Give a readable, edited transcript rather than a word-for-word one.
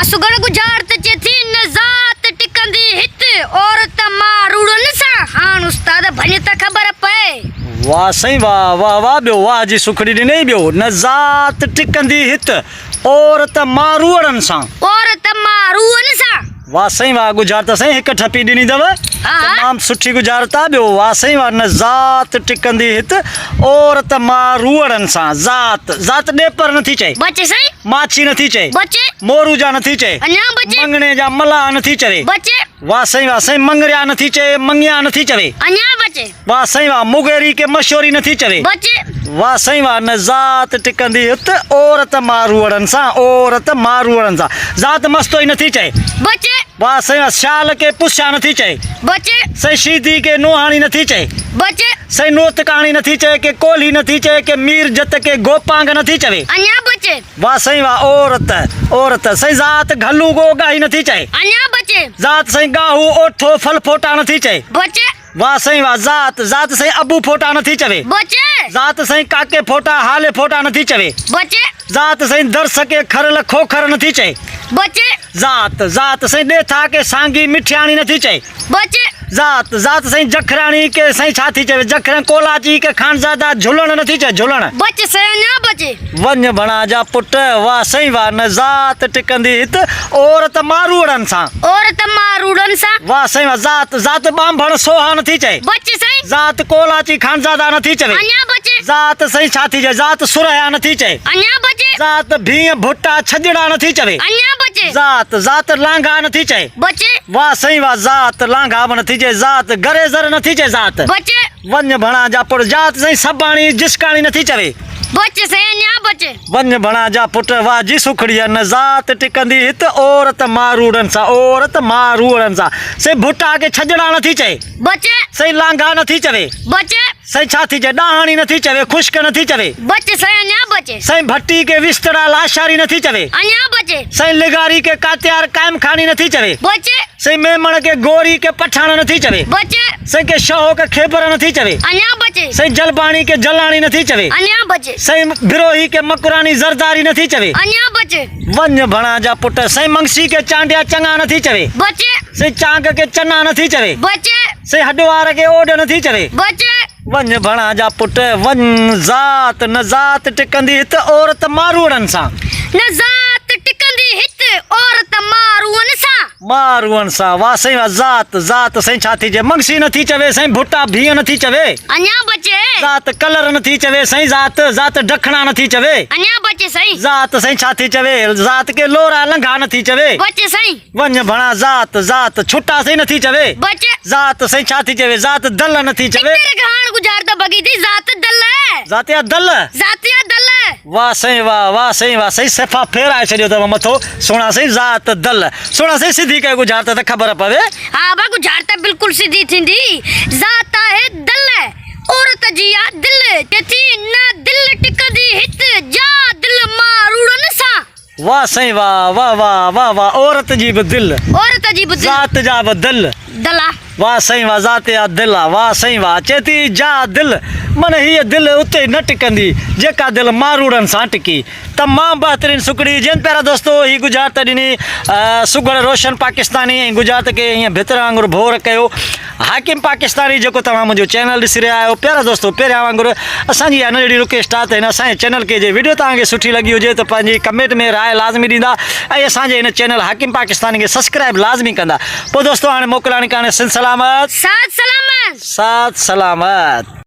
सुगड़ गुजारत चेथी नजात टिकंदी हित औरत मारूड़न सा हान उस्ताद भने त खबर पए। वाह सही वाह वाह वाह बियो वाह जी सुखड़ी दी नहीं बियो नजात टिकंदी हित औरत मारूड़न सा औरत मारूड़न सा वाह सही वाह गुजारत सही एक ठपी दी दव तमाम सुठी गुजारता बियो वाह सही वाह नजात टिकंदी हित औरत मारूड़न सा जात जात दे पर नथी चए बचे सही माछी नथी चए बचे मोरू जा नथी चए अन्या बचे मंगने जा मला नथी चवे बचे वाह सही मंगरिया नथी चए मंगिया नथी चवे अन्या बचे वाह सही वाह मुगेरी के मशोरी नथी चवे बचे वाह सही वाह नजात टिकंदी हित औरत मारूड़न सा औरत मारूड़न सा जात मस्तोई नथी चए बचे वाह सही वाह शाल के पुष्या नथी चए बचे सही शीधी के नोहाणी नथी चए बचे सही नोत कहाणी नथी चए के कोल्ही नथी चए के मीर जत के गोपांग नथी चवे अन्या बचे वाह सही वाह औरत सही जात घल्लू गो गाही नथी चए अन्या बचे जात सही गाहू ओठो फल फोटा नथी चए बचे वाह सही वाह जात सही अबू फोटा नथी चवे बचे जात सही काके फोटा हाले फोटा नथी चवे बचे जात सही दर्श के खरल खोखर नथी चए बचे जात सही ॾेथा के सांगी मिठियाणी नथी चए बचे जात सही जखराणी के सही छाती चवे जखर कोलाची के खानजादा झुलण नथी चए झुलण बचे सही अन्या बचे वन्य बणा जा पुट वाह सही वाह नजात टिकंदी हित औरत मारूड़न सा औरत मारूड़न सा वाह सही वाह जात बांभण सोहा नथी चए बचे सही जात कोलाची खानजादा नथी चवे अन्या बचे जात सही छाती चए जात सुरया नथी चए अन्या बचे जात भीह भुट्टा छजड़ा नथी चवे अन्या बचे जात लांघा नथी चए बचे वाह सही वाह जात लांघा बि नथी चए जात गरेज़र नथी चए जात बचे वन्य भणा जा पुट जात सही सबाणी जिसकाणी नथी चवे बचे सही अन्या बचे वन्य भणा जा पुट वाह जी सुखड़िया नजात टिकंदी हित औरत मारूड़न सा से भुट्टा के छजड़ा नथी चए बचे सही लांघा नथी चवे बचे सही छाती चए ॾाहाणी नथी चवे खुश्क नथी चवे बचे सही अन्या बचे सही भट्टी के विस्तरा लाशारी नथी चवे अन्या बचे सही लिगारी के कात्यार कायम खानी नथी चवे बचे सही मेमण के गोरी के पठाण नथी चवे बचे सही के शहो के खेबर नथी चवे अन्या बचे सही जलबाणी के जलाणी नथी चवे अन्या बचे सही बिरोही के मकुरानी जरदारी नथी चवे अन्या बचे वन्य भणा जा पुट सही मंगसी के चांडिया चंगा नथी चवे बचे सही चांग के चना नथी चवे बचे सही हडवार के ओड नथी चवे बचे वन्य भणा जा पुट वन जात नजात टिकंदी हित औरत मारूड़न सा नजात टिकंदी हित औरत मारूड़न सा वाह सही वाह जात सही छाती चए मंगसी नथी चवे सही भुट्टा भीह नथी चवे अन्या बचे जात कलर नथी चवे सही जात ढखणा नथी चवे अन्या बचे सही जात सही छाती चवे जात के लोरा लंघा नथी चवे बचे सही वन्य भणा जात छुट्टा सही नथी चवे बचे जात सही छाती चवे जात दल नथी चवे तेरे घाण गुजारता बगी थी जात दल है जातिया दल जातिया दल है वाह सही सही सफ़ा फेराए छॾियो अथव मथो सुहिणा सही जात दल सुहिणा सही सिधी कयो गुजारत त ख़बर पवे हाँ बा गुजारता बिल्कुल सीधी थींदी जात है दल है औरत जी आ दिल तेथी न दिल टिकंदी हित जा दिल मारूड़न सा वाह सही वाह औरत जी बि दिल औरत जी बुद्धि जात जा बि दिल दला वाह सही वाह जात जा दिल आहे वाह सही वाह चेती जा दिल मन हीअ दिल उते न टिकंदी जेका दिल मारूड़न सां टिकी तमामु बहितरीन सुखड़ी जिन प्यारा दोस्तो ही गुजारत ॾिनी सुगड़ रोशन पाकिस्तानी ऐं गुजारत खे ईअं भितर वांगुरु भोर कयो हाकिम पाकिस्तानी जेको तव्हां मुंहिंजो चैनल ॾिसी रहिया आहियो प्यारा दोस्तो पहिरियां वांगुरु असांजी इहा नंढड़ी रिक्वेस्ट आहे त हिन असांजे चैनल खे जे वीडियो तव्हांखे सुठी लॻी हुजे त पंहिंजी कमेंट में राय लाज़मी ॾींदा ऐं असांजे हिन चैनल हाकिम पाकिस्तानी खे सब्सक्राइब लाज़मी कंदा पोइ दोस्तो हाणे मोकिलाणी कान्हे सिंध सलामत साथ सलामत साथ सलामत।